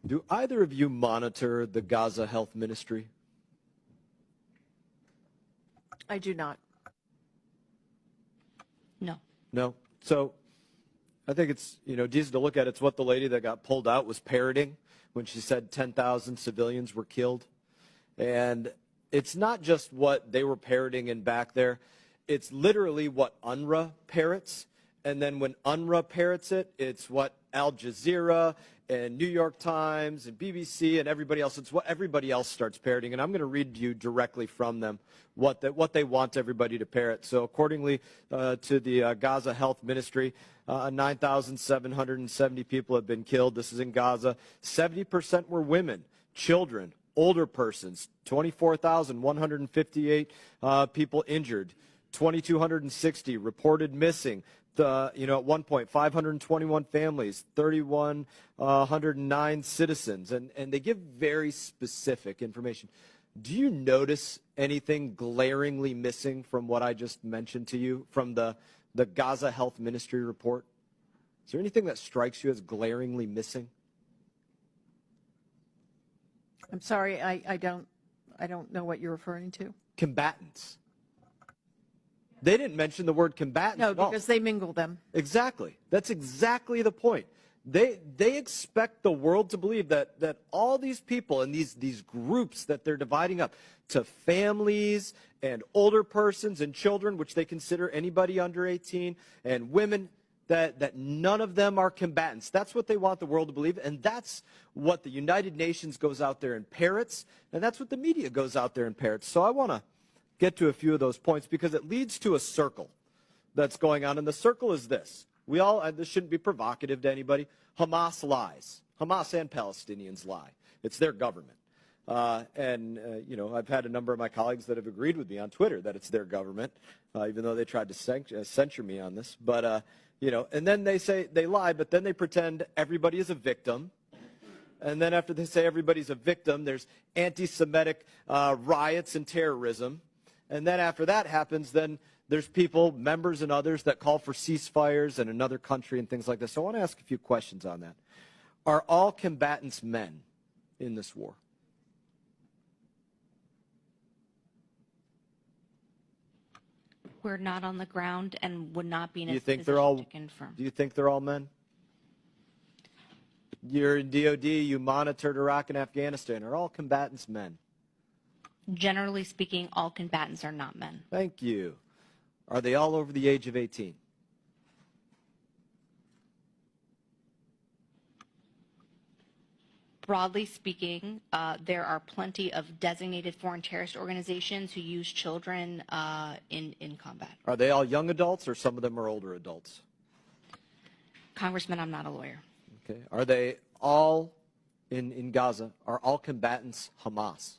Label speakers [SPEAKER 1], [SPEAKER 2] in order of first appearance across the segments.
[SPEAKER 1] Do either of you monitor the Gaza Health Ministry?
[SPEAKER 2] I do not.
[SPEAKER 3] No.
[SPEAKER 1] No? So I think it's, decent to look at. It's what the lady that got pulled out was parroting when she said 10,000 civilians were killed. And it's not just what they were parroting in back there. It's literally what UNRWA parrots. And then when UNRWA parrots it, it's what Al Jazeera and New York Times and BBC and everybody else, it's what everybody else starts parroting. And I'm going to read to you directly from them what they want everybody to parrot. So accordingly to the Gaza Health Ministry, 9,770 people have been killed. This is in Gaza. 70% were women, children, older persons. 24,158 people injured. 2,260 reported missing. At one point, 521 families, 3,109 citizens, and they give very specific information. Do you notice anything glaringly missing from what I just mentioned to you from the Gaza Health Ministry report? Is there anything that strikes you as glaringly missing?
[SPEAKER 2] I'm sorry, I don't know what you're referring to.
[SPEAKER 1] Combatants. They didn't mention the word combatants.
[SPEAKER 2] No, because they mingle them.
[SPEAKER 1] Exactly. That's exactly the point. They expect the world to believe that all these people and these groups that they're dividing up to families and older persons and children, which they consider anybody under 18, and women, that none of them are combatants. That's what they want the world to believe, and that's what the United Nations goes out there and parrots, and that's what the media goes out there and parrots. So I want to get to a few of those points because it leads to a circle that's going on, and the circle is this. This shouldn't be provocative to anybody. Hamas lies. Hamas and Palestinians lie. It's their government. I've had a number of my colleagues that have agreed with me on Twitter that it's their government, even though they tried to censure me on this. But, and then they say they lie, but then they pretend everybody is a victim. And then after they say everybody's a victim, there's anti-Semitic riots and terrorism. And then after that happens, then there's people, members and others, that call for ceasefires in another country and things like this. So I want to ask a few questions on that. Are all combatants men in this war?
[SPEAKER 3] We're not on the ground and would not be in a position to confirm.
[SPEAKER 1] Do you think they're all men? You're in DOD, you monitored Iraq and Afghanistan. Are all combatants men?
[SPEAKER 3] Generally speaking, all combatants are not men.
[SPEAKER 1] Thank you. Are they all over the age of 18?
[SPEAKER 3] Broadly speaking, there are plenty of designated foreign terrorist organizations who use children in combat.
[SPEAKER 1] Are they all young adults or some of them are older adults?
[SPEAKER 3] Congressman, I'm not a lawyer.
[SPEAKER 1] Okay. Are they all in Gaza? Are all combatants Hamas?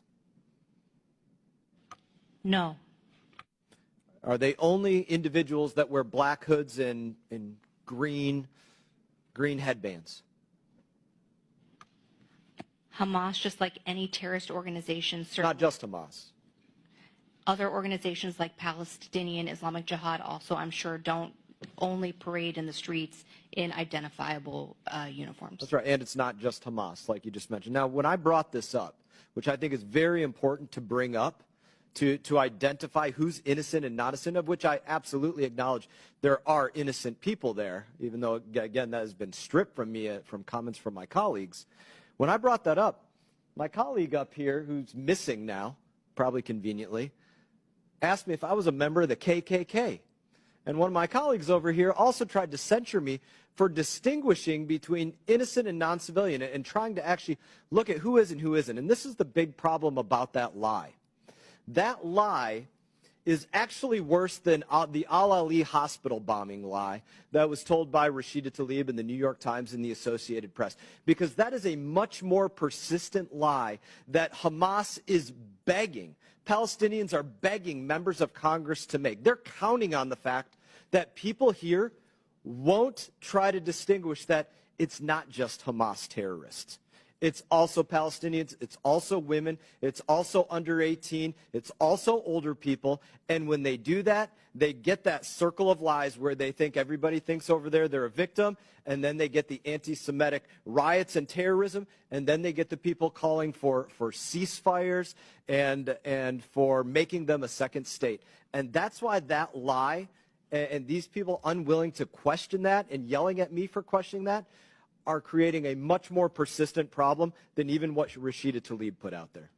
[SPEAKER 3] No.
[SPEAKER 1] Are they only individuals that wear black hoods and green headbands?
[SPEAKER 3] Hamas, just like any terrorist organization,
[SPEAKER 1] Not just Hamas.
[SPEAKER 3] Other organizations like Palestinian Islamic Jihad also, I'm sure, don't only parade in the streets in identifiable uniforms.
[SPEAKER 1] That's right, and it's not just Hamas, like you just mentioned. Now, when I brought this up, which I think is very important to bring up, to identify who's innocent and not innocent, of which I absolutely acknowledge there are innocent people there, even though, again, that has been stripped from me from comments from my colleagues. When I brought that up, my colleague up here, who's missing now, probably conveniently, asked me if I was a member of the KKK. And one of my colleagues over here also tried to censure me for distinguishing between innocent and non-civilian and trying to actually look at who is and who isn't. And this is the big problem about that lie. That lie is actually worse than the Al-Ali hospital bombing lie that was told by Rashida Tlaib in the New York Times and the Associated Press, because that is a much more persistent lie that Hamas is begging, Palestinians are begging members of Congress to make. They're counting on the fact that people here won't try to distinguish that it's not just Hamas terrorists. It's also Palestinians. It's also women. It's also under 18. It's also older people. And when they do that, they get that circle of lies where they think everybody thinks over there they're a victim. And then they get the anti-Semitic riots and terrorism. And then they get the people calling for ceasefires and for making them a second state. And that's why that lie and these people unwilling to question that and yelling at me for questioning that are creating a much more persistent problem than even what Rashida Tlaib put out there.